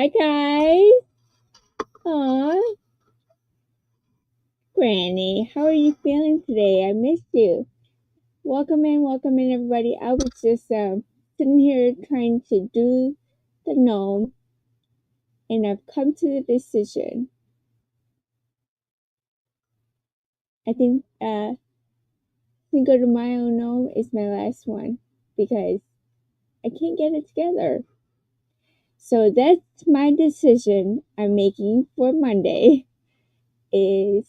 Hi, guys. Aw, Granny, how are you feeling today? I missed you. Welcome in, everybody. I was just sitting here trying to do the gnome, and I've come to the decision. I think Cinco de Mayo gnome is my last one because I can't get it together. So that's my decision I'm making for Monday. Is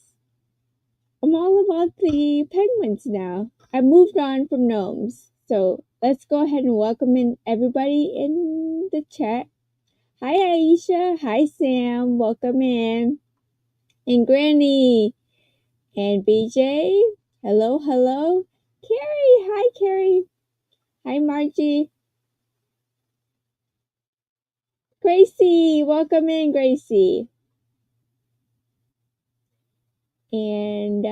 I'm all about the penguins now. I moved on from gnomes. So let's go ahead and welcome in everybody in the chat. Hi Aisha. Hi Sam. Welcome in. And Granny. And BJ. Hello, hello. Carrie. Hi Carrie. Hi Margie. Gracie. Welcome in, Gracie. And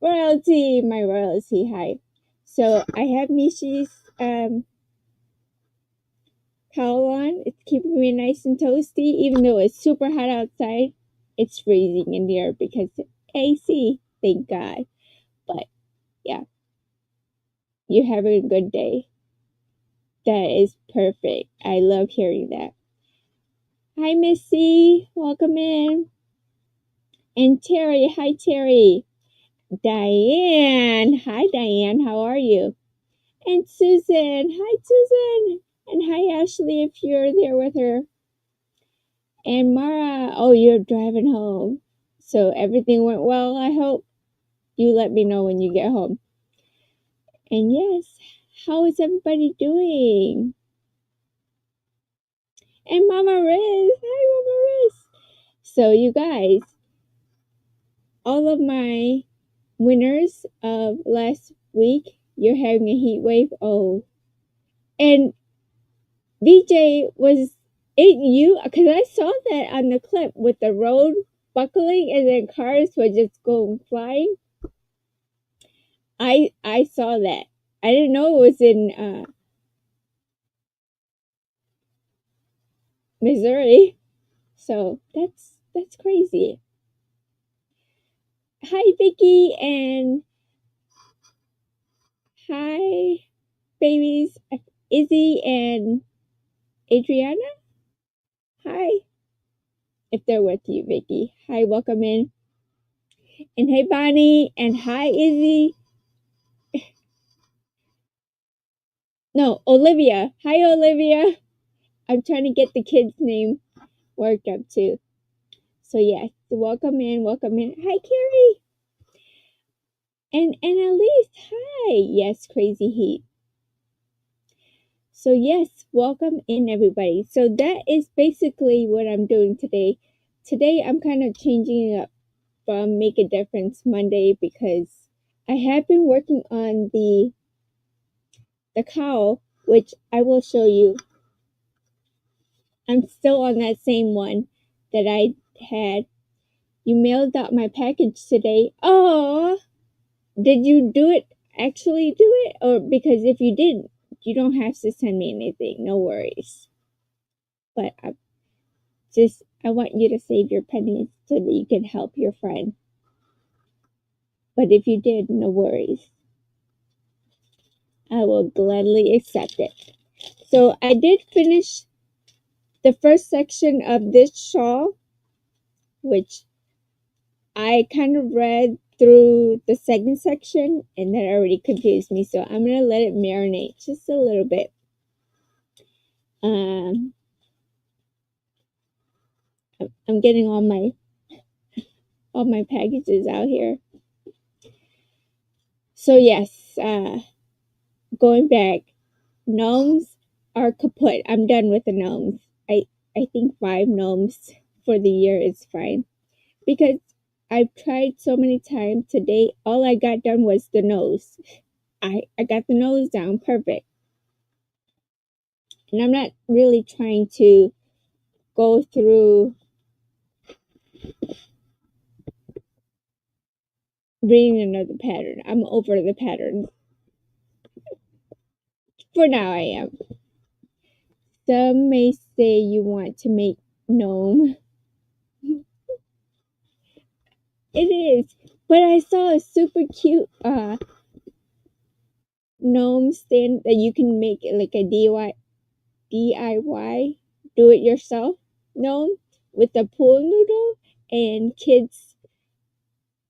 royalty. My royalty. Hi. So I have Mishi's towel on. It's keeping me nice and toasty, even though it's super hot outside. It's freezing in here because AC, thank God. But yeah, you're having a good day. That is perfect. I love hearing that. Hi, Missy. Welcome in. And Terry. Hi, Terry. Diane. Hi, Diane. How are you? And Susan. Hi, Susan. And hi, Ashley, if you're there with her. And Mara, oh, you're driving home. So everything went well, I hope. You let me know when you get home. And yes, how is everybody doing? And Mama Riz, hi Mama Riz. So you guys, all of my winners of last week, you're having a heat wave. Oh, and VJ, was it you? Because I saw that on the clip with the road buckling and then cars were just going flying. I saw that. I didn't know it was in Missouri. So that's crazy. Hi Vicky and hi babies Izzy and Adriana. Hi. If they're with you, Vicky. Hi, welcome in. And hey Bonnie and hi Izzy. No, Olivia. Hi Olivia. I'm trying to get the kid's name worked up too. So yes, welcome in, welcome in. Hi Carrie. And Elise, hi. Yes, crazy heat. So yes, welcome in everybody. So that is basically what I'm doing today. Today I'm kind of changing it up from Make a Difference Monday because I have been working on the cowl, which I will show you. I'm still on that same one that I had. You mailed out my package today. Oh, did you do it? Actually do it? Or because if you didn't, you don't have to send me anything. No worries. But I want you to save your pennies so that you can help your friend. But if you did, no worries. I will gladly accept it. So I did finish the first section of this shawl, which I kind of read through the second section and that already confused me. So I'm going to let it marinate just a little bit. I'm getting all my packages out here. So yes, going back, gnomes are kaput. I'm done with the gnomes. I think 5 gnomes for the year is fine because I've tried so many times today. All I got done was the nose. I got the nose down perfect. And I'm not really trying to go through reading another pattern. I'm over the pattern. For now I am. Some may say you want to make gnome. It is, but I saw a super cute gnome stand that you can make like a DIY, do it yourself gnome with a pool noodle and kids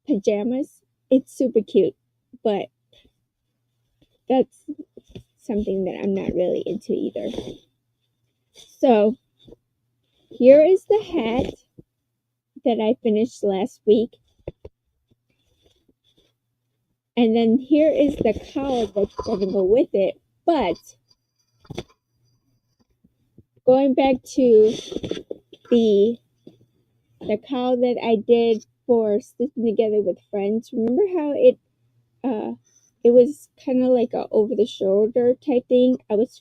pajamas. It's super cute, but that's something that I'm not really into either. So here is the hat that I finished last week. And then here is the cowl that's going to go with it. But going back to the cowl that I did for Stitching Together with Friends, remember how it was kind of like a over the shoulder type thing? I was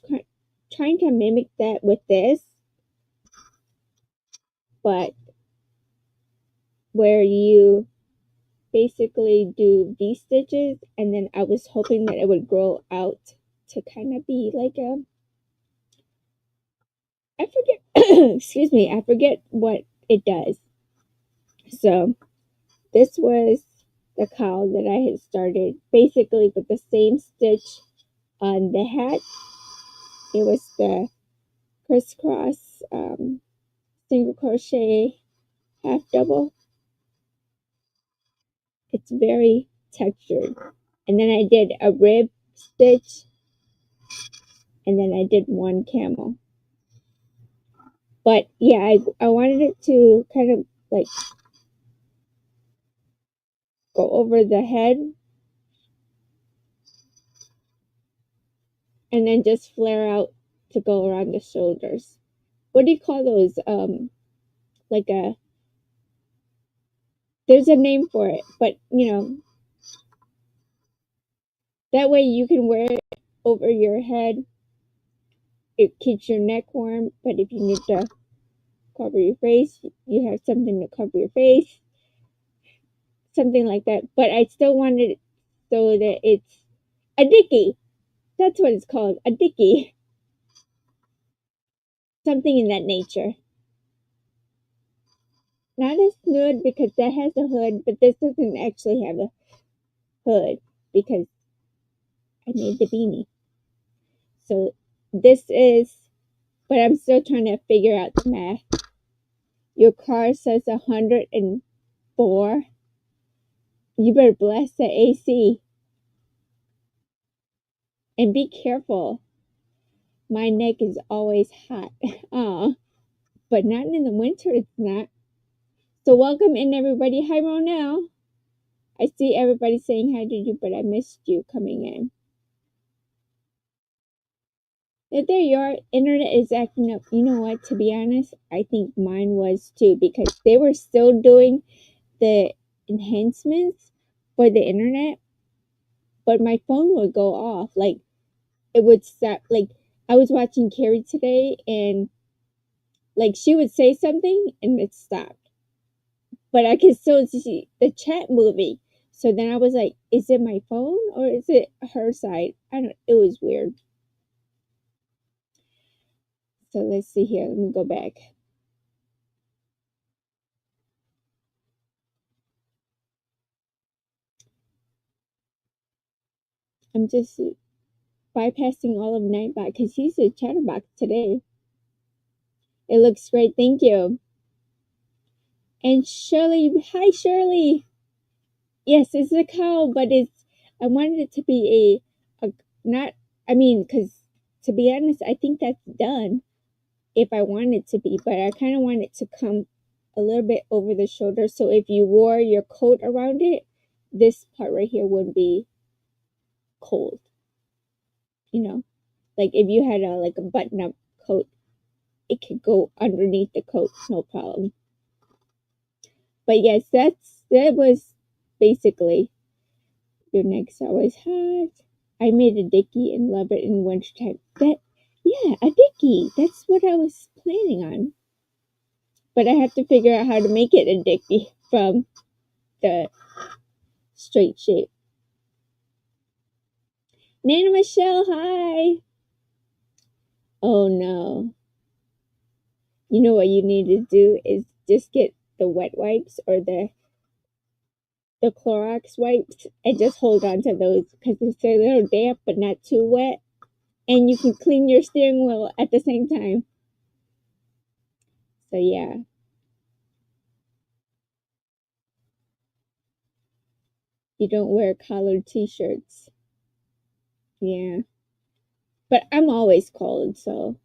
trying to mimic that with this, but where you basically do V-stitches, and then I was hoping that it would grow out to kind of be like a, I forget, excuse me, I forget what it does. So this was the cowl that I had started basically with the same stitch on the hat. It was the crisscross single crochet half double. It's very textured. And then I did a rib stitch, and then I did one camel. But yeah, I wanted it to kind of like go over the head and then just flare out to go around the shoulders. What do you call those? Like there's a name for it, but you know, that way you can wear it over your head. It keeps your neck warm, but if you need to cover your face, you have something to cover your face. Something like that. But I still wanted it so that it's a dickie. That's what it's called, a dickie. Something in that nature. Not a snood because that has a hood, but this doesn't actually have a hood because I made the beanie. So this is, but I'm still trying to figure out the math. Your car says 104. You better bless the AC. And be careful. My neck is always hot. But not in the winter, it's not. So welcome in, everybody. Hi, Ronell. I see everybody saying hi to you, but I missed you coming in. There you are. Internet is acting up. You know what? To be honest, I think mine was too, because they were still doing the enhancements for the internet, but my phone would go off. Like, it would stop. Like, I was watching Carrie today, and like she would say something and it stopped, but I could still see the chat moving. So then I was like, is it my phone or is it her side? It was weird. So let's see here. Let me go back. I'm just bypassing all of Nightbot because he's a chatterbox today. It looks great. Thank you. And Shirley, hi Shirley. Yes, it's a cowl, but I wanted it to be because to be honest, I think that's done if I want it to be, but I kind of want it to come a little bit over the shoulder. So if you wore your coat around it, this part right here would be cold. You know, like if you had a button-up coat, it could go underneath the coat, no problem. But yes, that was basically your neck's always hot. I made a dickie and love it in wintertime. Yeah, a dickie. That's what I was planning on. But I have to figure out how to make it a dickie from the straight shape. Nana Michelle, hi. Oh no. You know what you need to do is just get the wet wipes or the Clorox wipes and just hold on to those because it's a little damp but not too wet. And you can clean your steering wheel at the same time. So yeah. You don't wear collared t-shirts. Yeah. But I'm always cold, so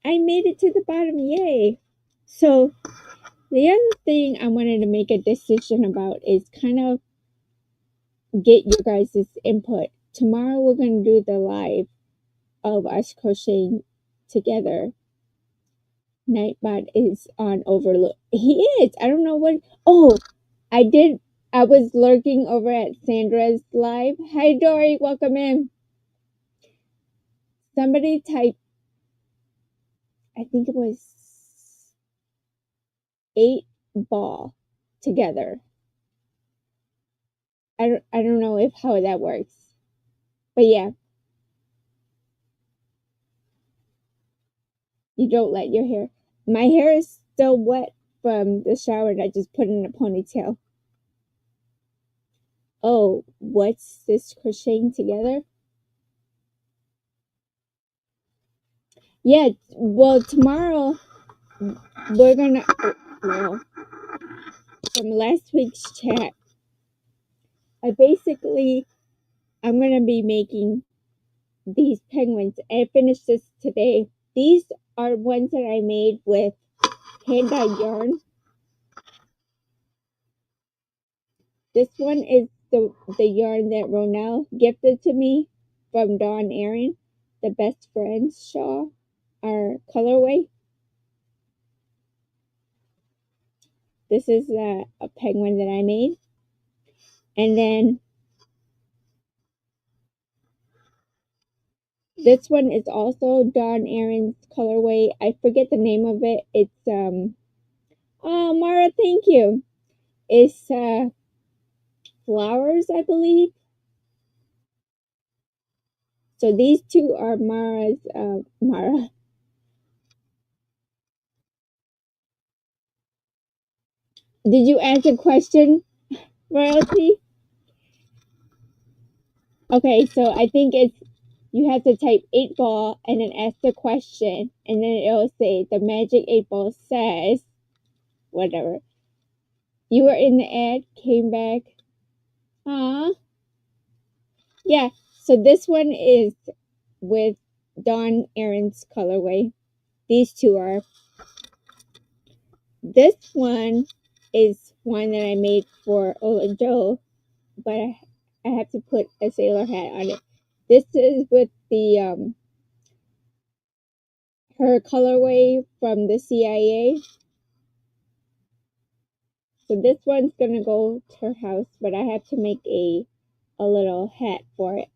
I made it to the bottom, yay. So the other thing I wanted to make a decision about is kind of get your guys' input. Tomorrow we're going to do the live of us crocheting together. Nightbot is on overlook. He is. I don't know what. Oh, I did. I was lurking over at Sandra's live. Hi, Dory. Welcome in. Somebody typed, I think it was 8 ball together. I don't know if how that works. But yeah. You don't let your hair. My hair is still wet from the shower and I just put in a ponytail. Oh, what's this crocheting together? Yeah, well, tomorrow we're gonna, well, from last week's chat, I'm gonna be making these penguins. I finished this today. These are ones that I made with hand-dyed yarn. This one is the yarn that Ronell gifted to me from Dawn Aaron, the Best Friends shawl, our colorway. This is a penguin that I made. And then this one is also Dawn Aaron's colorway. I forget the name of it. It's oh, Mara, thank you. It's flowers, I believe. So these two are Mara's Mara. Did you answer question, Royalty? Okay, so I think it's you have to type 8 ball and then ask the question, and then it'll say the magic 8 ball says whatever. You were in the ad, came back. Huh? Yeah, so this one is with Dawn Aaron's colorway. These two are. This one is one that I made for Ola Joe, but I have to put a sailor hat on it. This is with the her colorway from the CIA. So this one's gonna go to her house, but I have to make a little hat for it.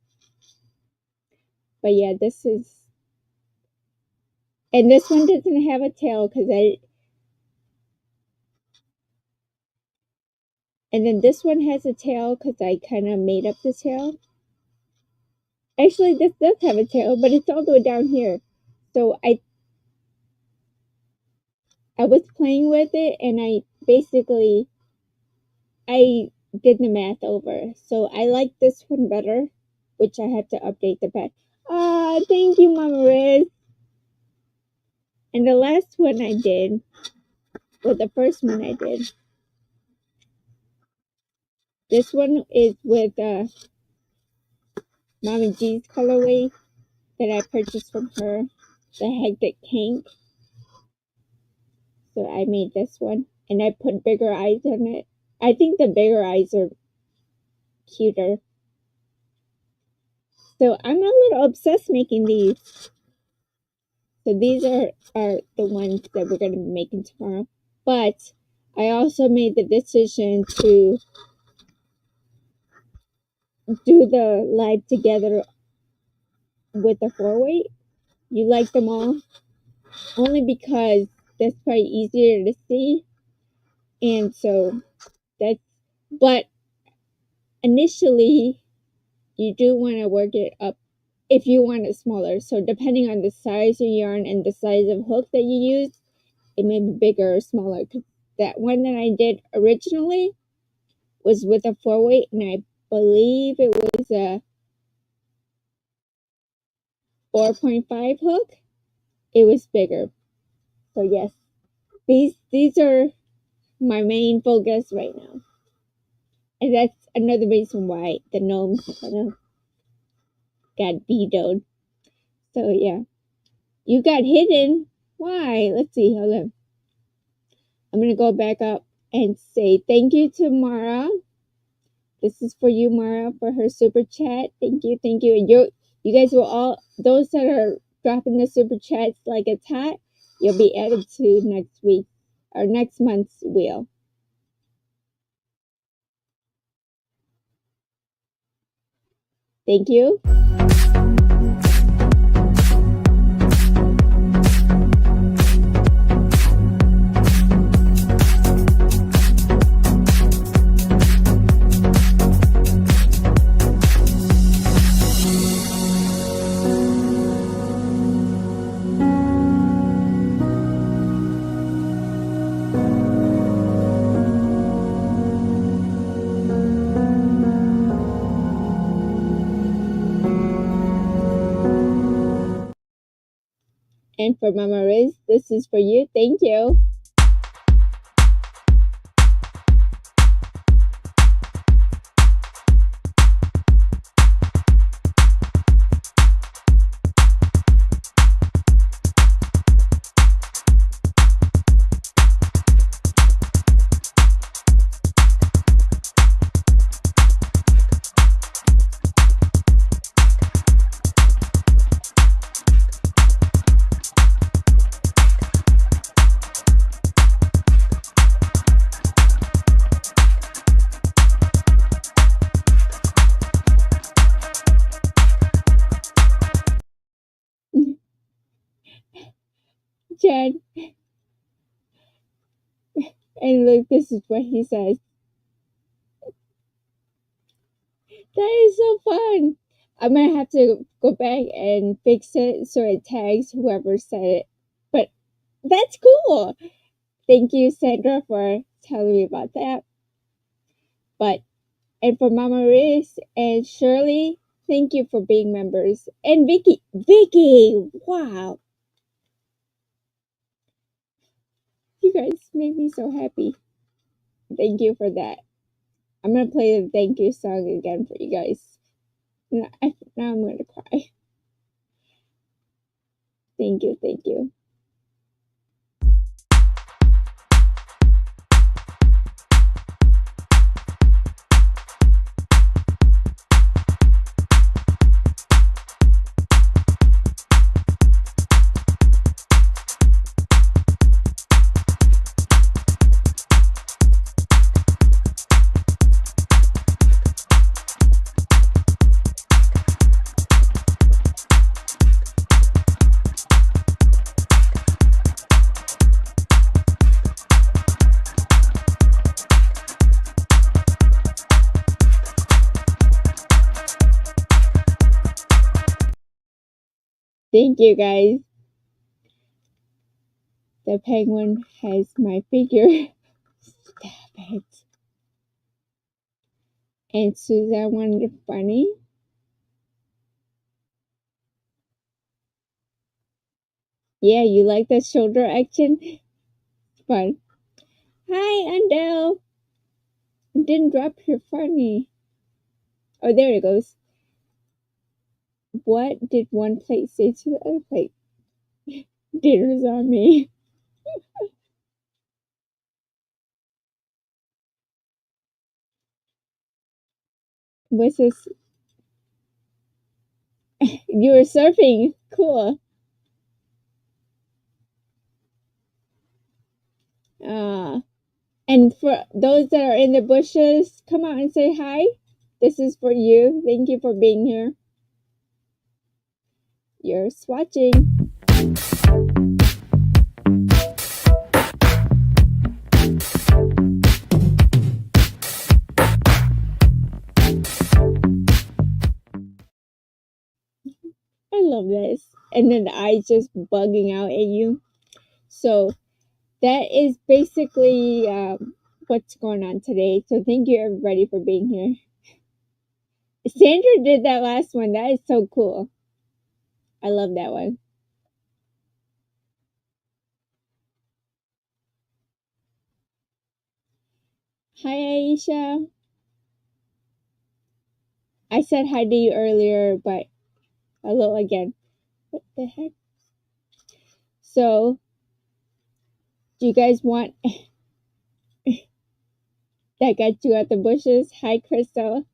But yeah, this is, and this one doesn't have a tail and then this one has a tail because I kind of made up the tail. Actually, this does have a tail, but it's all the way down here. So I was playing with it, and I did the math over. So I like this one better, which I have to update the back. Ah, thank you, Mama Riz. And the last one I did, well, the first one I did, this one is with Mommy G's colorway that I purchased from her, the Hectic Hank. So I made this one, and I put bigger eyes on it. I think the bigger eyes are cuter. So I'm a little obsessed making these. So these are the ones that we're going to be making tomorrow. But I also made the decision to do the live together with the 4-weight. You like them all? Only because that's probably easier to see. And so that's, but initially you do want to work it up. if you want it smaller. So depending on the size of yarn and the size of hook that you use, it may be bigger or smaller. Cause that one that I did originally was with a 4-weight, and I believe it was a 4.5 hook. It was bigger. So yes, these are my main focus right now. And that's another reason why the gnomes kind of got vetoed. So yeah. You got hidden. Why? Let's see. Hold on. I'm going to go back up and say thank you to Mara. This is for you, Mara, for her super chat. Thank you. Thank you. And you guys will all, those that are dropping the super chats like it's hot, you'll be added to next week or next month's wheel. Thank you. And for Mama Riz, this is for you. Thank you. Chad. And look, this is what he says. That is so fun. I'm going to have to go back and fix it so it tags whoever said it. But that's cool. Thank you, Sandra, for telling me about that. And for Mama Riz and Shirley, thank you for being members. And Vicky, wow. You guys made me so happy. Thank you for that. I'm going to play the thank you song again for you guys. Now I'm going to cry. Thank you, thank you. Thank you, guys. The penguin has my figure. Stop it. And Suzanne wanted it funny. Yeah, you like that shoulder action? Fun. Hi, Andel. Didn't drop your funny. Oh, there it goes. What did one plate say to the other plate? Dinner's on me. What's this? You were surfing. Cool. And for those that are in the bushes, come out and say hi. This is for you. Thank you for being here. You're swatching. of this, and then the eyes just bugging out at you. So that is basically what's going on today. So thank you everybody for being here. Sandra did that last one. That is so cool. I love that one. Hi, Aisha. I said hi to you earlier, but hello again. What the heck? So, do you guys want that got you out the bushes? Hi, Crystal.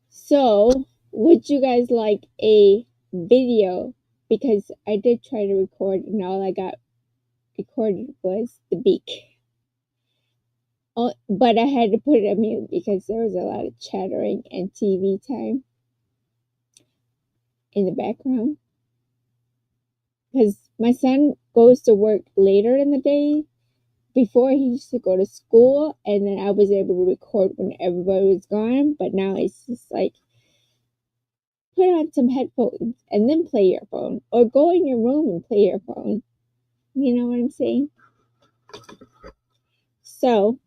So, would you guys like a video? Because I did try to record, and all I got recorded was the beak. Oh, but I had to put it on mute because there was a lot of chattering and TV time in the background. Because my son goes to work later in the day. Before he used to go to school, and then I was able to record when everybody was gone. But now it's just like, put on some headphones and then play your phone, or go in your room and play your phone. You know what I'm saying? So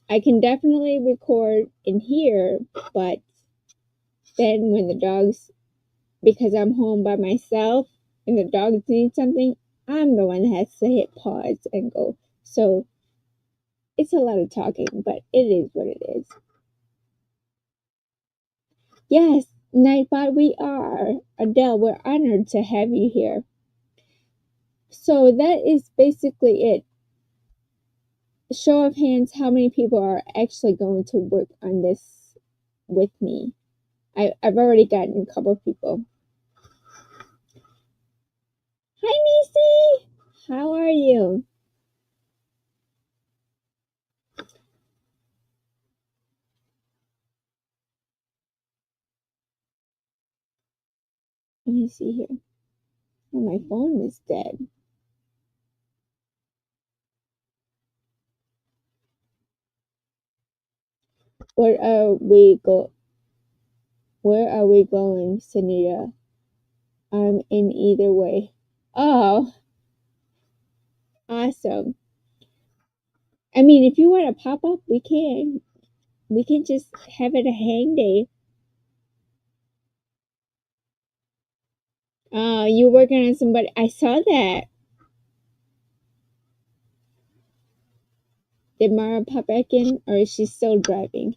I can definitely record in here, but then when the dogs, because I'm home by myself and the dogs need something, I'm the one that has to hit pause and go. So it's a lot of talking, but it is what it is. Yes, Nightbot, we are. Adele, we're honored to have you here. So that is basically it. Show of hands, how many people are actually going to work on this with me? I've already gotten a couple of people. Hi, Nisi. How are you? Let me see here. Oh, my phone is dead. Where are we going, Sunita? I'm in either way. Oh, awesome. I mean, if you want to pop up, we can. We can just have it a hang day. You're working on somebody. I saw that. Did Mara pop back in, or is she still driving?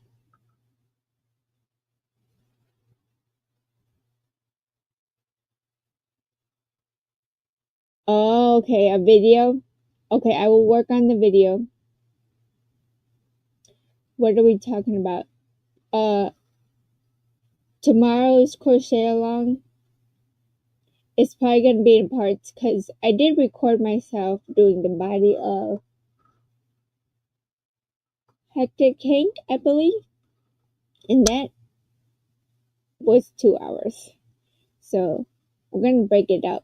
Oh, okay, a video. Okay, I will work on the video. What are we talking about? Tomorrow's crochet along. It's probably gonna be in parts because I did record myself doing the body of Hectic Hank, I believe, and that was 2 hours. So we're gonna break it up.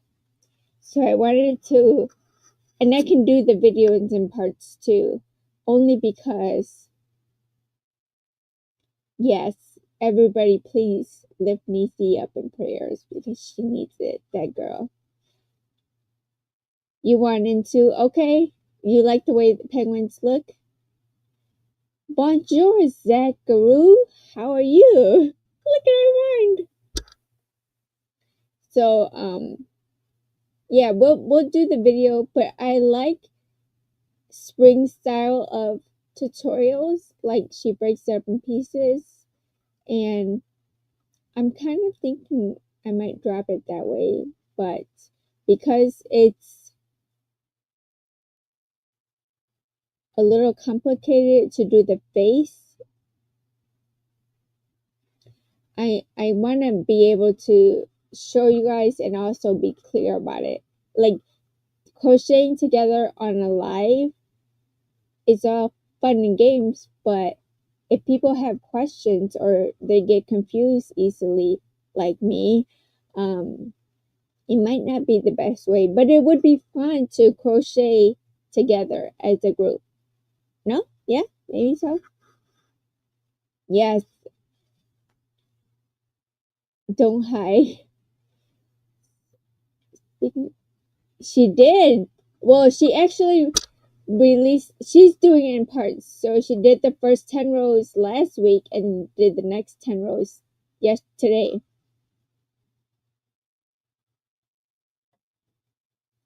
So I wanted to, and I can do the videos in parts too, only because, yes, everybody please lift Nisi up in prayers because she needs it, that girl. You want into, okay, you like the way the penguins look? Bonjour, Zachary. How are you? Look at her mind. So, yeah, we'll do the video, but I like Spring style of tutorials. Like, she breaks it up in pieces, and I'm kind of thinking I might drop it that way, but because it's a little complicated to do the face, I want to be able to show you guys and also be clear about it. Like, crocheting together on a live is all fun and games, but if people have questions or they get confused easily, like me, it might not be the best way, but it would be fun to crochet together as a group. No? Yeah? Maybe so? Yes. Don't hide. She did. Well, she actually she's doing it in parts. So she did the first 10 rows last week and did the next 10 rows today.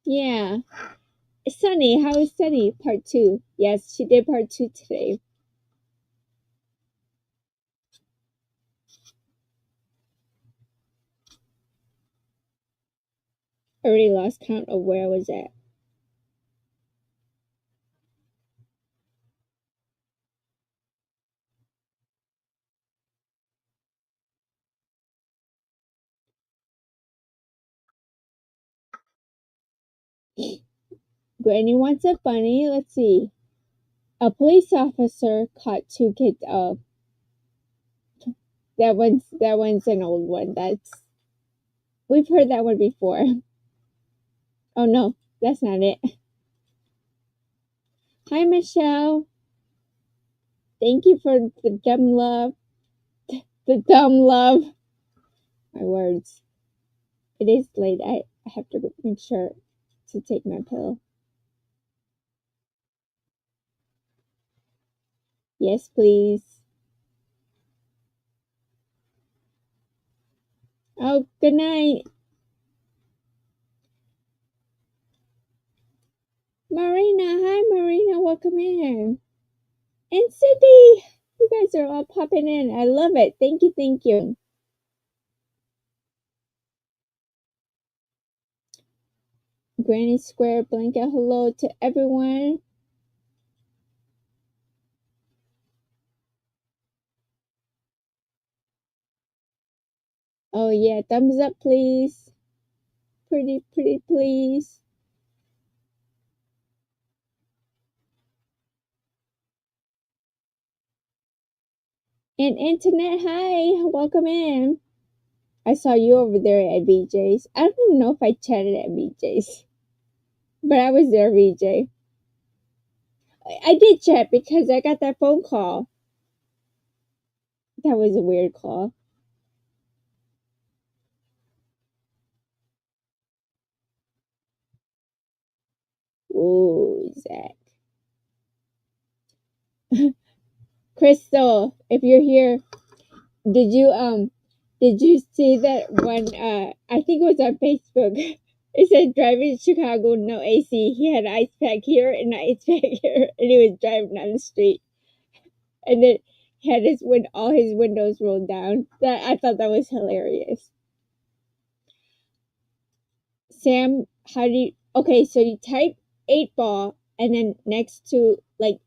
Yeah. Sunny, how is Sunny? Part 2. Yes, she did part 2 today. I already lost count of where I was at. Granny wants a bunny. Let's see. A police officer caught 2 kids. Oh, that one's an old one. We've heard that one before. Oh no, that's not it. Hi Michelle. Thank you for the dumb love. The dumb love. My words. It is late. I have to make sure to take my pill. Yes, please. Oh, good night. Marina. Hi, Marina. Welcome in. And Cindy. You guys are all popping in. I love it. Thank you. Thank you. Granny Square blanket. Hello to everyone. Oh, yeah. Thumbs up, please. Pretty, please. And Internet, hi. Welcome in. I saw you over there at VJ's. I don't even know if I chatted at VJ's. But I was there, VJ. I did chat because I got that phone call. That was a weird call. Ooh, Zach. Crystal, if you're here, did you see that one I think it was on Facebook. It said driving to Chicago, no AC. He had an ice pack here and an ice pack here, and he was driving down the street. And then he had all his windows rolled down. I thought that was hilarious. Sam, okay, so you type 8-ball and then next to like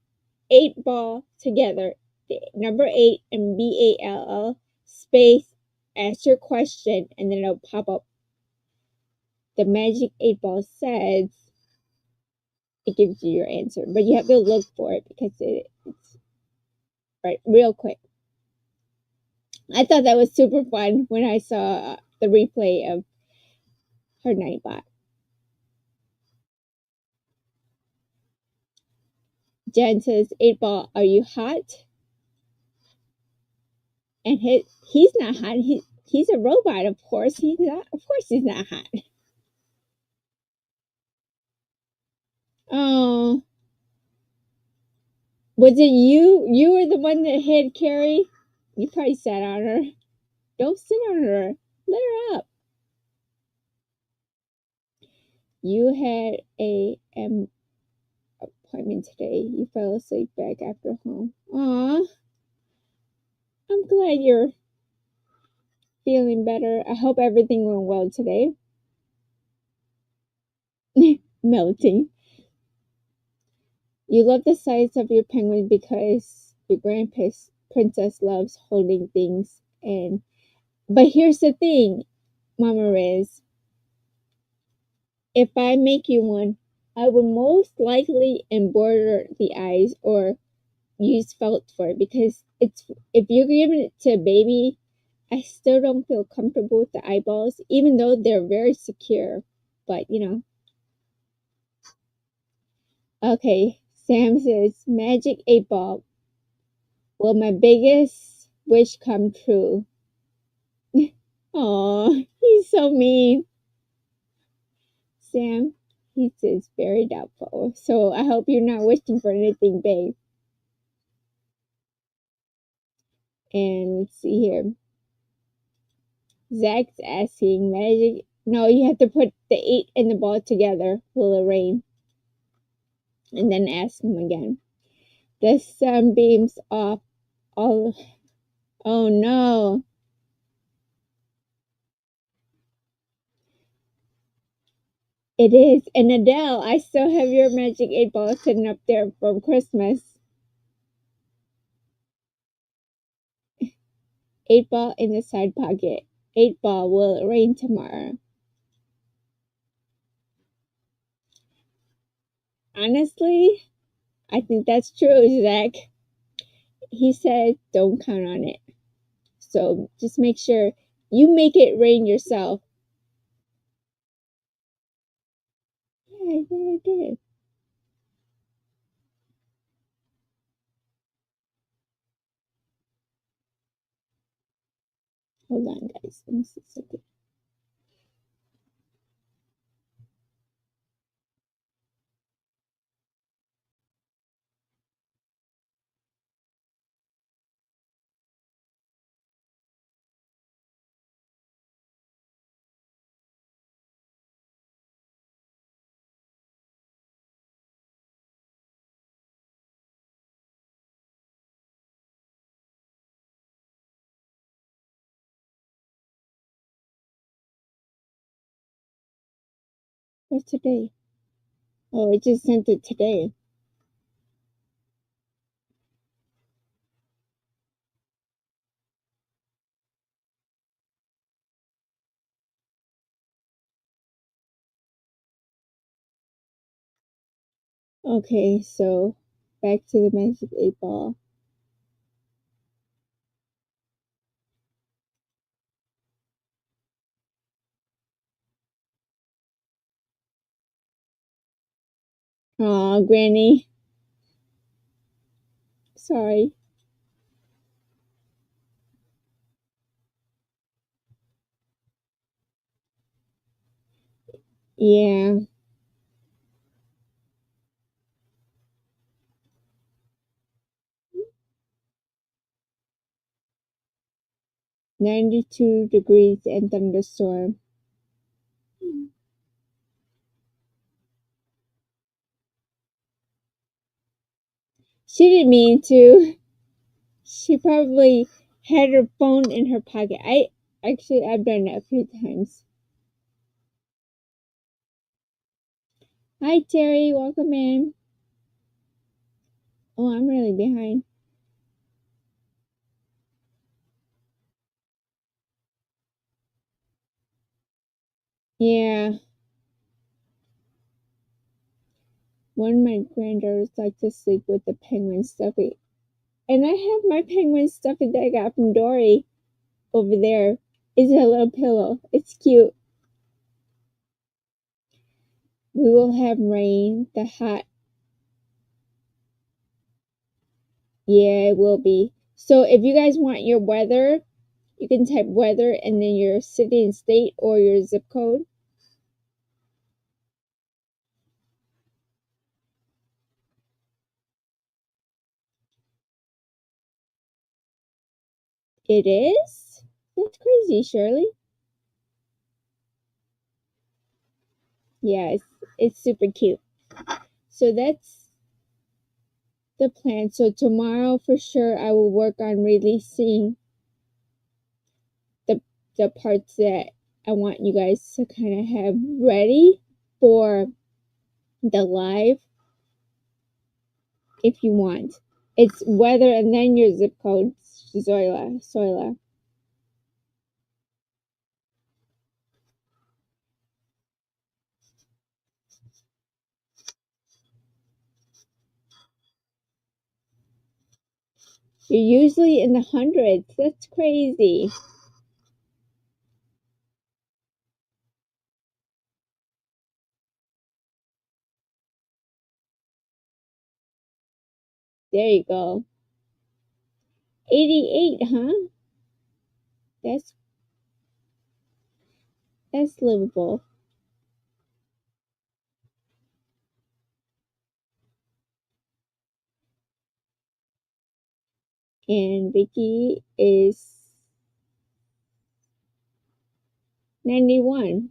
8-ball together, the number 8 and BALL space, ask your question, and then it'll pop up. The magic 8-ball says it gives you your answer, but you have to look for it because it's right real quick. I thought that was super fun when I saw the replay of her Nightbot. Jen says, 8-ball, are you hot? And he's not hot. He's a robot, of course. He's not. Of course, he's not hot. Oh, was it you? You were the one that hit Carrie. You probably sat on her. Don't sit on her. Let her up. You had a appointment today. You fell asleep back after home. Aw, I'm glad you're feeling better. I hope everything went well today. Melting. You love the size of your penguin because your princess loves holding things. But here's the thing, Mama Riz. If I make you one, I would most likely embroider the eyes or use felt for it because if you're giving it to a baby, I still don't feel comfortable with the eyeballs, even though they're very secure. But okay. Sam says, magic 8-ball. Will my biggest wish come true? Oh, he's so mean. Sam, he says very doubtful. So I hope you're not wishing for anything big. And let's see here. Zach's asking magic. No, you have to put the 8 and the ball together. Will it rain? And then ask him again. The sun beams off all. Oh no. It is. And Adele, I still have your magic 8 ball sitting up there from Christmas. 8 ball in the side pocket. 8 ball, will it rain tomorrow? Honestly, I think that's true, Zach. He said don't count on it. So just make sure you make it rain yourself. Yeah, I thought I did. Hold on, guys. Let me see something. What's today? Oh, I just sent it today. Okay, so back to the magic 8 ball. Aw, Granny. Sorry. Yeah. -92 degrees and thunderstorm. She didn't mean to. She probably had her phone in her pocket. I've done it a few times. Hi, Terry. Welcome in. Oh, I'm really behind. Yeah. One of my granddaughters like to sleep with the penguin stuffy. And I have my penguin stuffy that I got from Dory over there. It's a little pillow. It's cute. We will have rain. The hot. Yeah, it will be. So if you guys want your weather, you can type weather and then your city and state or your zip code. It is? That's crazy, Shirley. Yeah, it's super cute. So that's the plan. So tomorrow for sure I will work on releasing the parts that I want you guys to kind of have ready for the live if you want. It's weather and then your zip code, Zoila. You're usually in the hundreds. That's crazy. There you go. 88, huh? That's That's livable. And Vicky is 91.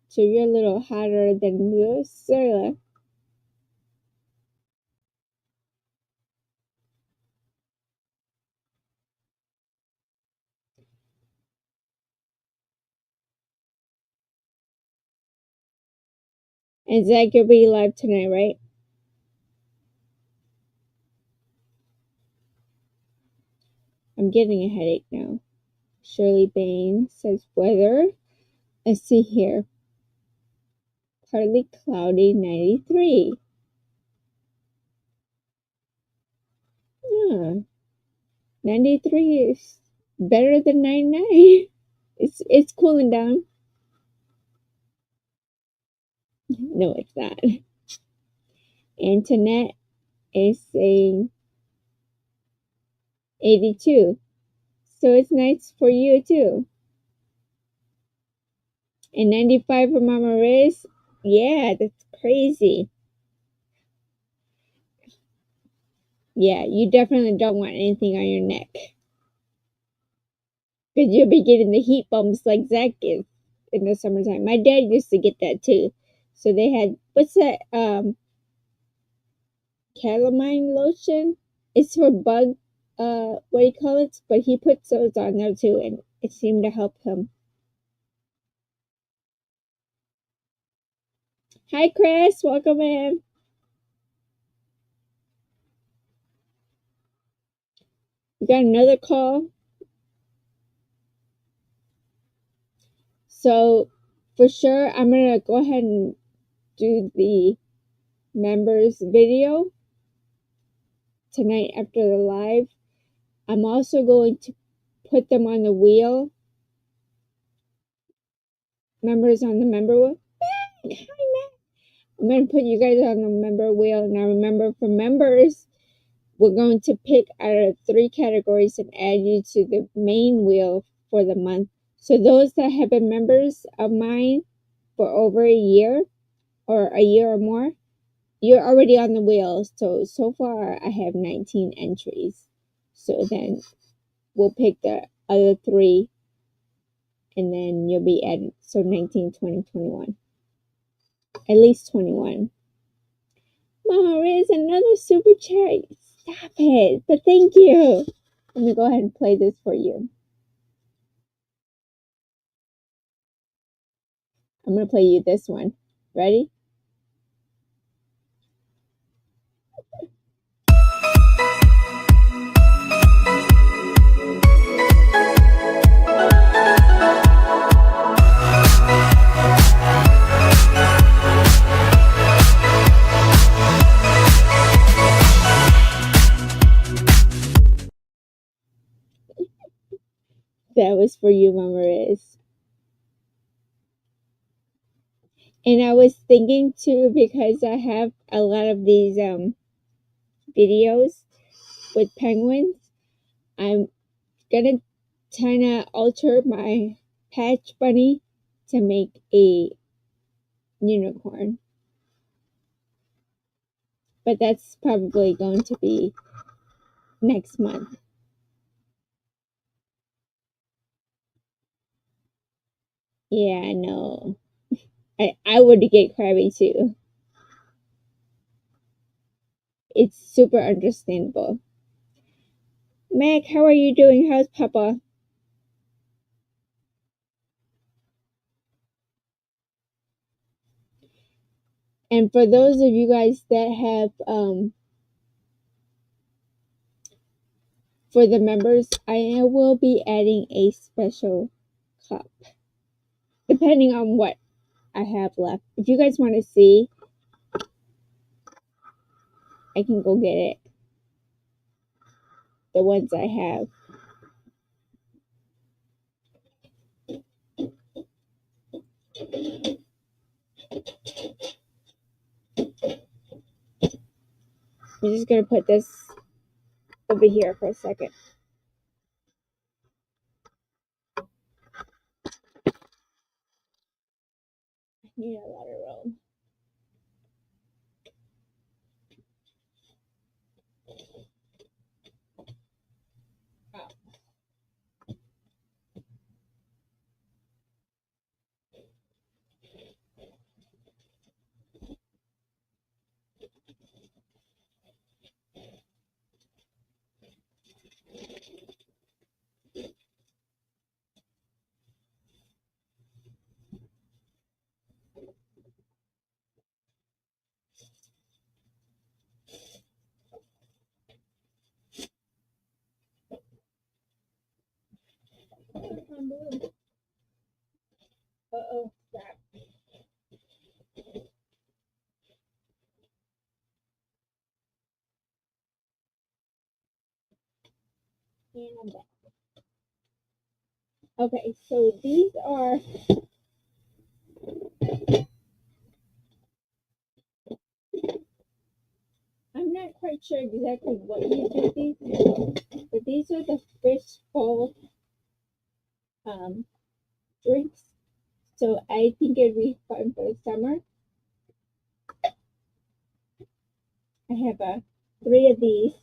So you're a little hotter than Lucilla. And Zach, you'll be live tonight, right? I'm getting a headache now. Shirley Bain says weather. Let's see here. Partly cloudy, 93. Yeah. 93 is better than 99. It's cooling down. No, it's not. Antoinette is saying 82. So it's nice for you too. And 95 for Mama Riz. Yeah, that's crazy. Yeah, you definitely don't want anything on your neck. Because you'll be getting the heat bumps like Zach is in the summertime. My dad used to get that too. So they had, what's that, calamine lotion? It's for bug, what do you call it? But he puts those on there too, and it seemed to help him. Hi, Chris. Welcome in. We got another call. So for sure, I'm going to go ahead and do the members video tonight after the live. I'm also going to put them on the wheel. Members on the member wheel. Hi, Matt. I'm going to put you guys on the member wheel. Now remember, for members, we're going to pick out of 3 categories and add you to the main wheel for the month. So those that have been members of mine for over a year or a year or more, you're already on the wheel. So far I have 19 entries. So then we'll pick the other 3 and then you'll be added. So 19, 20, 21. At least 21. Mama Riz, another super chat. Stop it. But thank you. Let me go ahead and play this for you. I'm going to play you this one. Ready? That was for you, Mama Riz. And I was thinking too, because I have a lot of these videos with penguins, I'm gonna kind of alter my Patch Bunny to make a unicorn. But that's probably going to be next month. Yeah, I know. I would get crabby too. It's super understandable. Mac, how are you doing? How's Papa? And for those of you guys that have for the members, I will be adding a special cup depending on what I have left. If you guys want to see, I can go get it. The ones I have. I'm just going to put this over here for a second. need a lot of room. Uh-oh, stop. And I'm back. Okay, so these are I'm not quite sure exactly what you do with these, but these are the fish bowl drinks. So I think it'd be fun for the summer. I have 3 of these,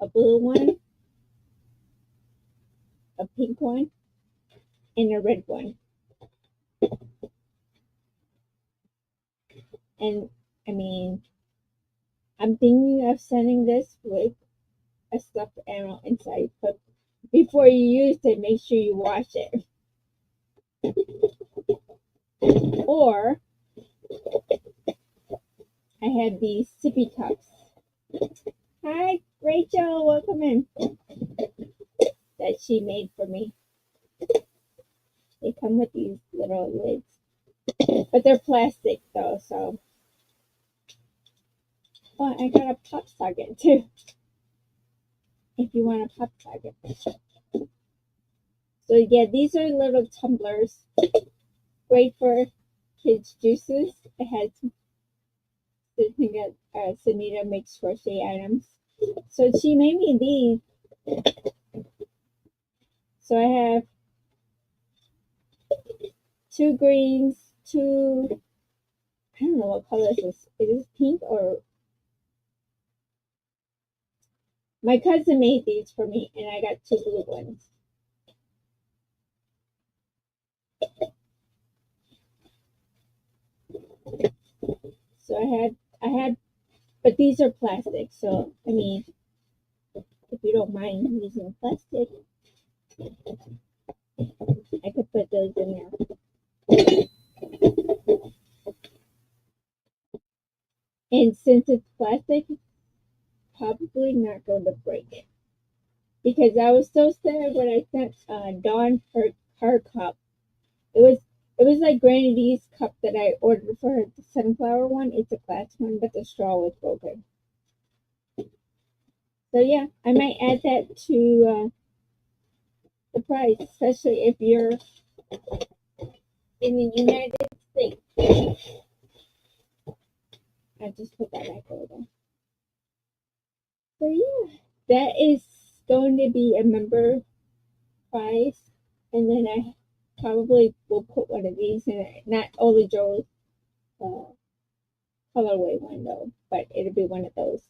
a blue one, a pink one, and a red one. And I mean, I'm thinking of sending this with a stuffed animal inside, but before you use it, make sure you wash it. Or I have these sippy cups. Hi, Rachel, welcome in. That she made for me. They come with these little lids, but they're plastic though, so. Oh, I got a pop socket too. If you want a pop socket. So yeah, these are little tumblers. Great for kids' juices. It has the thing that Sunita makes crochet items. So she made me these. So I have 2 greens, 2, I don't know what color this is. Is this pink or? My cousin made these for me, and I got 2 blue ones. So I had, but these are plastic. So I mean, if you don't mind using plastic, I could put those in there. And since it's plastic, probably not going to break. Because I was so sad when I sent Dawn her cup. It was like Granny D's cup that I ordered for her, the sunflower one. It's a glass one, but the straw was broken. So yeah, I might add that to the price, especially if you're in the United States. I just put that back over. So yeah, that is going to be a member price, and then I probably will put one of these in it. Not Oli Joe's colorway one though, but it'll be one of those.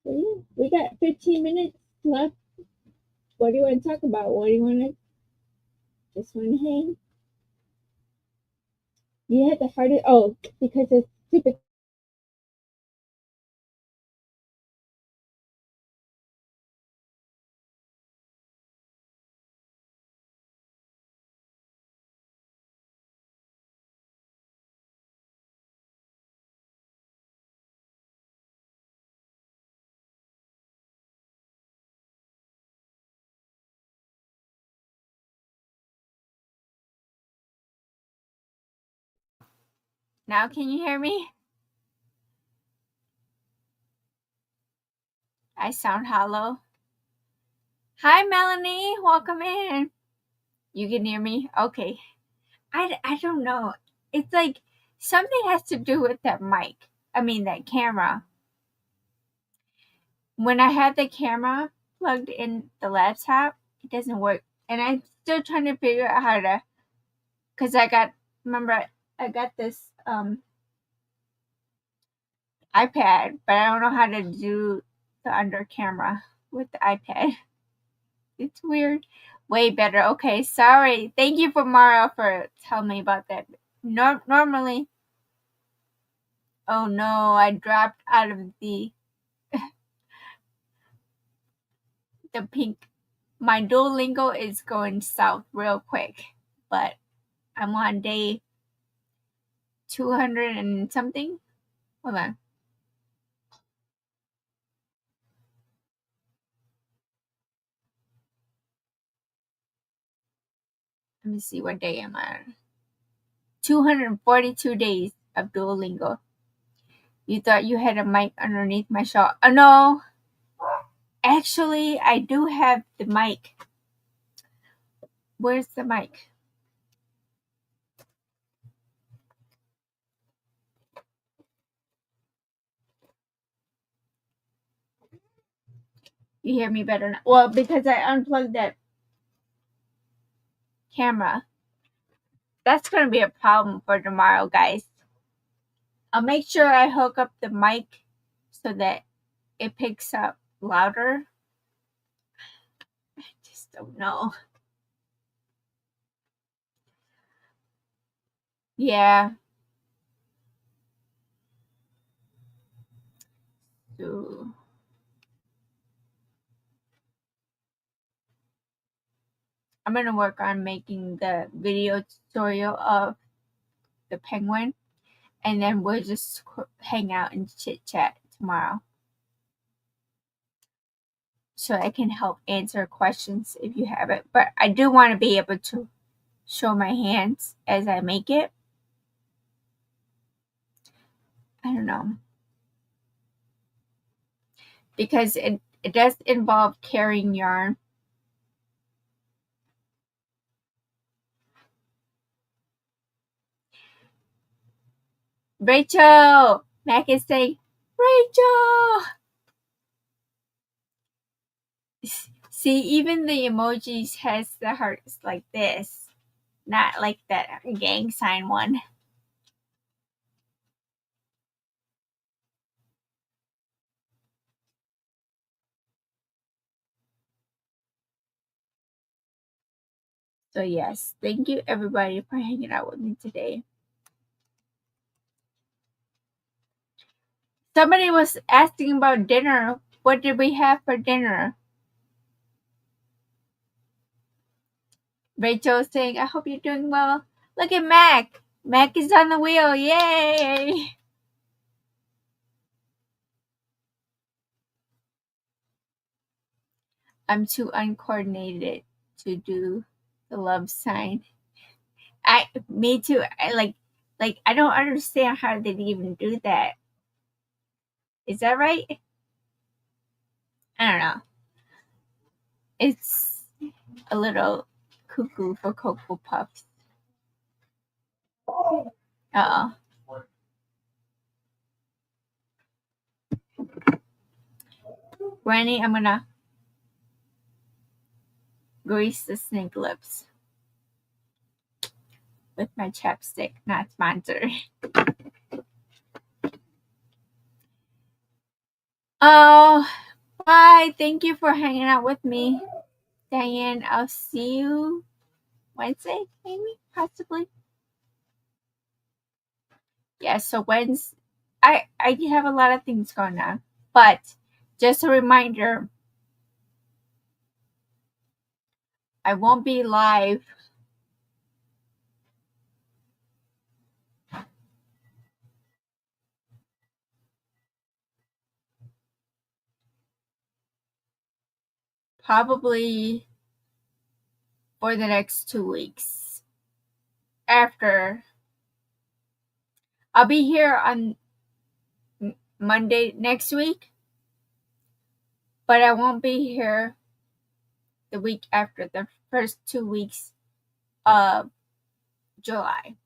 So yeah, we got 15 minutes left. What do you want to talk about? What do you want to? Just want to hang? You had the hardest. Oh, because it's stupid. Now can you hear me? I sound hollow. Hi, Melanie. Welcome in. You can hear me? Okay. I don't know. It's like something has to do with that mic. I mean, that camera. When I have the camera plugged in the laptop, it doesn't work And I'm still trying to figure out how to, because I got this iPad, but I don't know how to do the under camera with the iPad. It's weird. Way better. Okay, sorry. Thank you for Mara for telling me about that. Normally, oh no, I dropped out of the pink. My Duolingo is going south real quick, but I'm on day 200 and something. Hold on. Let me see what day am I on. 242 days of Duolingo. You thought you had a mic underneath my shawl. Oh no. Actually, I do have the mic. Where's the mic? You hear me better now. Well, because I unplugged that camera. That's going to be a problem for tomorrow, guys. I'll make sure I hook up the mic so that it picks up louder. I just don't know. Yeah. So I'm going to work on making the video tutorial of the penguin, and then we'll just hang out and chit chat tomorrow. So I can help answer questions if you have it. But I do want to be able to show my hands as I make it. I don't know. Because it does involve carrying yarn. Rachel! Mac is saying, Rachel! See, even the emojis has the hearts like this. Not like that gang sign one. So yes, thank you everybody for hanging out with me today. Somebody was asking about dinner. What did we have for dinner? Rachel saying, I hope you're doing well. Look at Mac. Mac is on the wheel. Yay! I'm too uncoordinated to do the love sign. Me too. I don't understand how they even do that. Is that right? I don't know. It's a little cuckoo for Cocoa Puffs. Uh-oh. Granny, I'm gonna grease the snake lips with my chapstick, not sponsored. Oh, bye. Thank you for hanging out with me, Diane. I'll see you Wednesday, maybe, possibly. Yeah, so Wednesday, I have a lot of things going on, but just a reminder, I won't be live probably for the next 2 weeks. After, I'll be here on Monday next week, but I won't be here the week after, the first 2 weeks of July.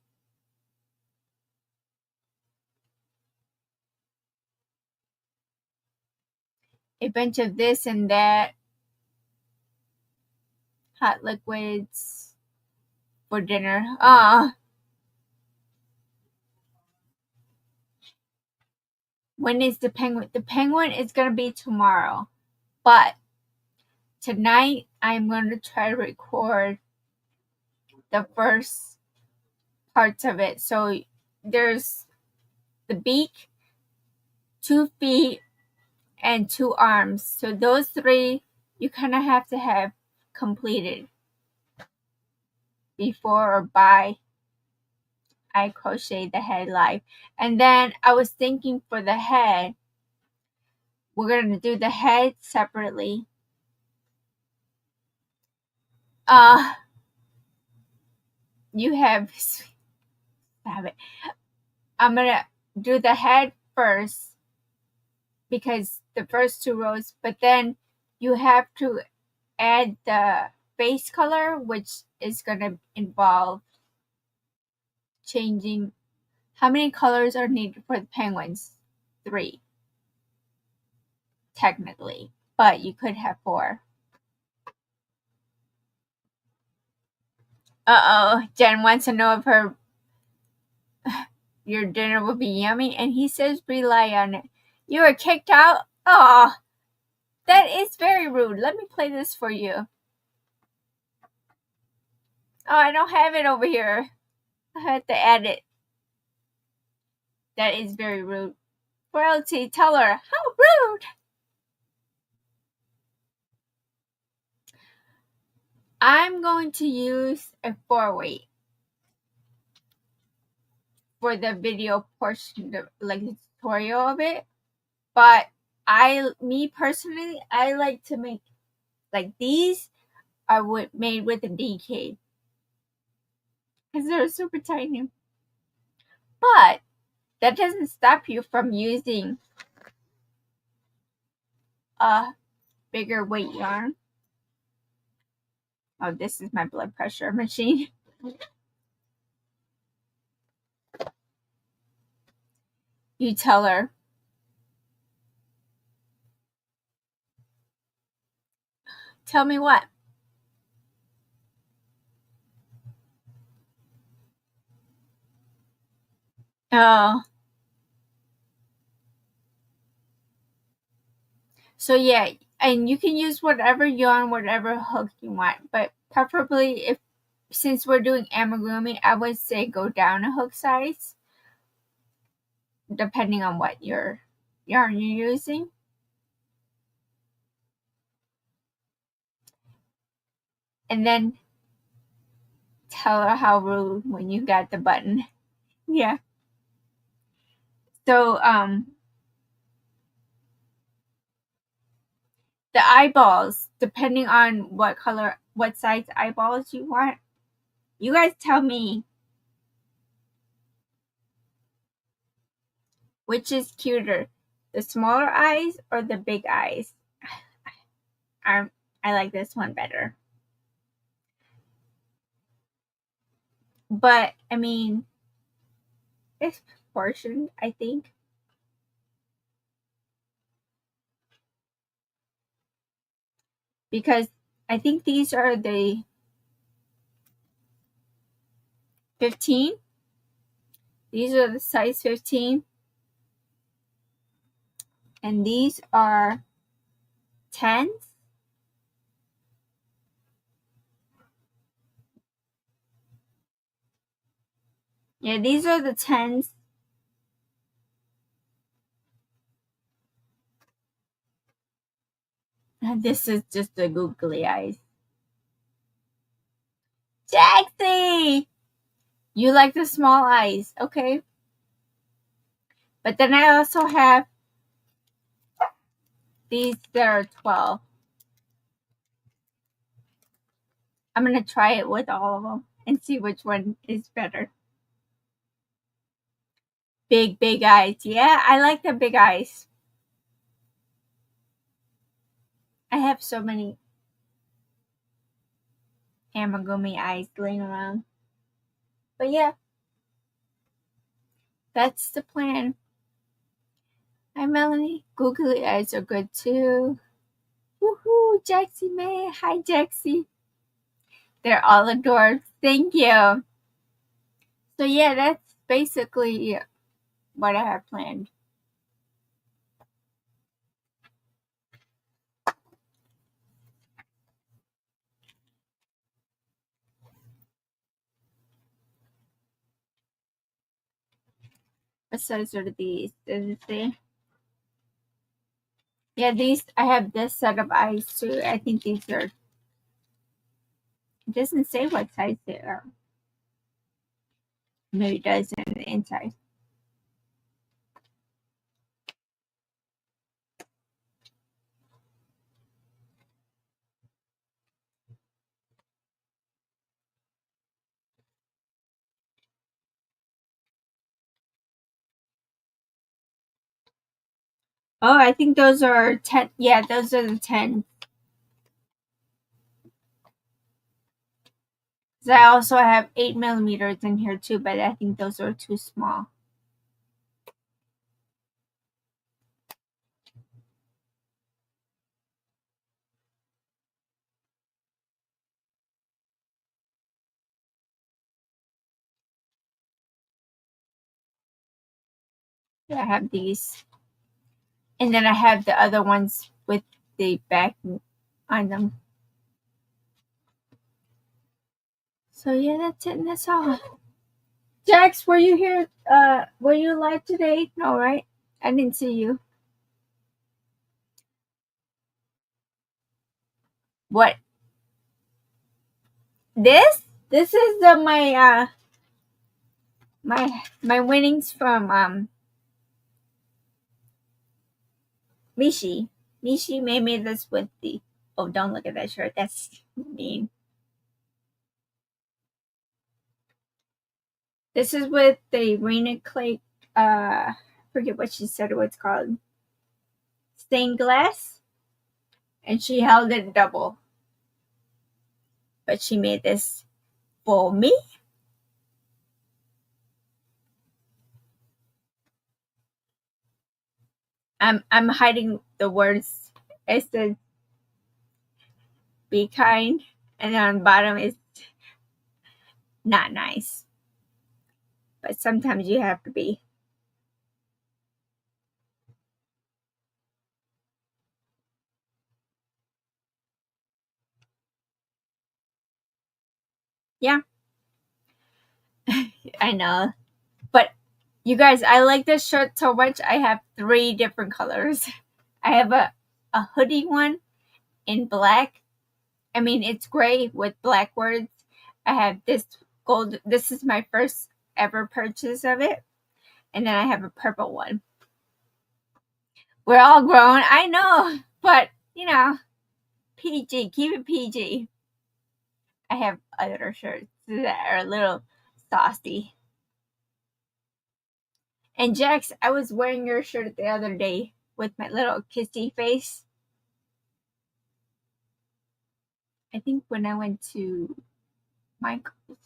A bunch of this and that. hot liquids for dinner. When is the penguin? The penguin is going to be tomorrow. But tonight, I'm going to try to record the first parts of it. So there's the beak, 2 feet, and 2 arms. So those 3 you kind of have to have completed before or by I crochet the head live. And then I was thinking for the head, we're going to do the head separately. You have it. I'm going to do the head first because the first 2 rows, but then you have to add the face color, which is going to involve changing. How many colors are needed for the penguins? 3, technically, but you could have 4. Jen wants to know if your dinner will be yummy, and he says rely on it. You were kicked out? Oh, that is very rude. Let me play this for you. Oh, I don't have it over here. I have to add it. That is very rude. Royalty, tell her. How rude! I'm going to use a 4-weight for the video portion, like the tutorial of it. But me personally, I like to make, like these are made with a DK. Because they're super tiny. But that doesn't stop you from using a bigger weight yarn. Oh, this is my blood pressure machine. You tell her. Tell me what? Oh. So yeah, and you can use whatever yarn, whatever hook you want, but preferably since we're doing amigurumi, I would say go down a hook size, depending on what your yarn you're using. And then tell her how rude when you got the button. Yeah. So the eyeballs, depending on what color, what size eyeballs you want, you guys tell me which is cuter, the smaller eyes or the big eyes. I like this one better. But I mean, it's proportioned, I think. Because I think these are the 15. These are the size 15. And these are 10s. Yeah, these are the 10s. And this is just the googly eyes. Jaxie! You like the small eyes, okay? But then I also have these that are 12. I'm going to try it with all of them and see which one is better. Big eyes. Yeah, I like the big eyes. I have so many amigurumi eyes laying around. But yeah, that's the plan. Hi, Melanie. Googly eyes are good too. Woohoo, Jaxie May. Hi, Jaxie. They're all adored. Thank you. So yeah, that's basically what I have planned. What size are these? Does it say? Yeah, these, I have this set of eyes too. I think these are, it doesn't say what size they are. Maybe it does in the inside. Oh, I think those are 10. Yeah, those are the 10. So I also have 8mm in here too, but I think those are too small. Yeah, I have these. And then I have the other ones with the back on them. So yeah, that's it and that's all. Jax, were you here? Were you live today? No, right? I didn't see you. What? This? This is my winnings from Mishi. Mishi made me this with the. Oh, don't look at that shirt. That's mean. This is with the Raina Clay. Forget what she said. What's called stained glass, and she held it double. But she made this for me. I'm hiding the words. It says "be kind," and then on the bottom is not nice. But sometimes you have to be. Yeah, I know. But you guys, I like this shirt so much. I have 3 different colors. I have a hoodie one in black. I mean, it's gray with black words. I have this gold. This is my first ever purchase of it. And then I have a purple one. We're all grown. I know. But, PG. Keep it PG. I have other shirts that are a little saucy. And Jax, I was wearing your shirt the other day with my little kissy face. I think when I went to Michael's.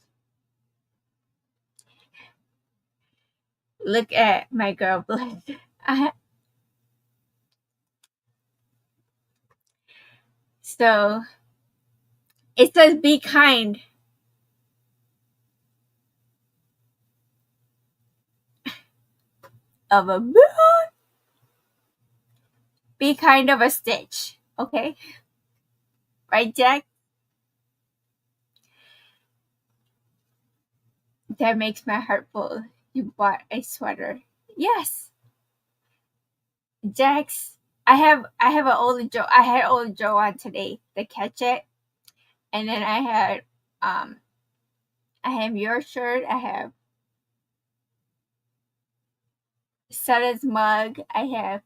Look at my girl Bliss. So it says be kind. Of a moon. Be kind of a stitch. Okay? Right, Jack? That makes my heart full. You bought a sweater. Yes. Jax, I have an old Joe. I had old Joe on today to catch it. And then I have your shirt. I have Seta's mug. I have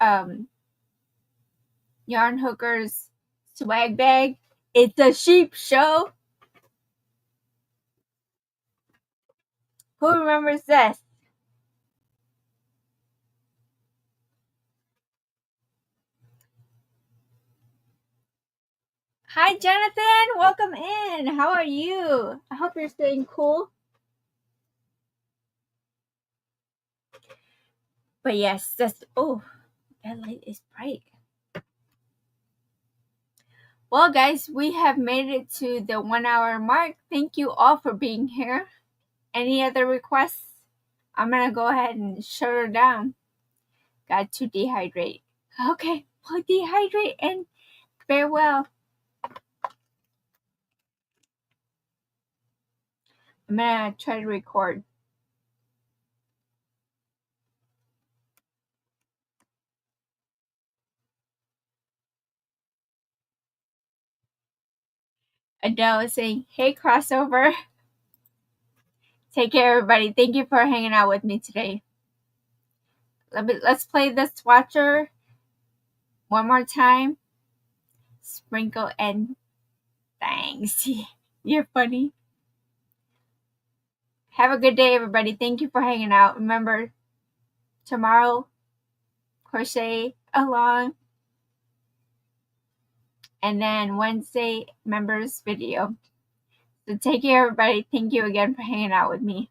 um Yarn Hooker's swag bag. It's a sheep show. Who remembers this? Hi, Jonathan. Welcome in. How are you? I hope you're staying cool. But yes, that light is bright. Well, guys, we have made it to the 1 hour mark. Thank you all for being here. Any other requests? I'm gonna go ahead and shut her down. Got to dehydrate. Okay, well, dehydrate and farewell. I'm gonna try to record. Adele is saying, hey, crossover. Take care, everybody. Thank you for hanging out with me today. Let's play the swatcher one more time. Sprinkle and thanks. You're funny. Have a good day, everybody. Thank you for hanging out. Remember, tomorrow, crochet along. And then Wednesday, members video. So take care, everybody. Thank you again for hanging out with me.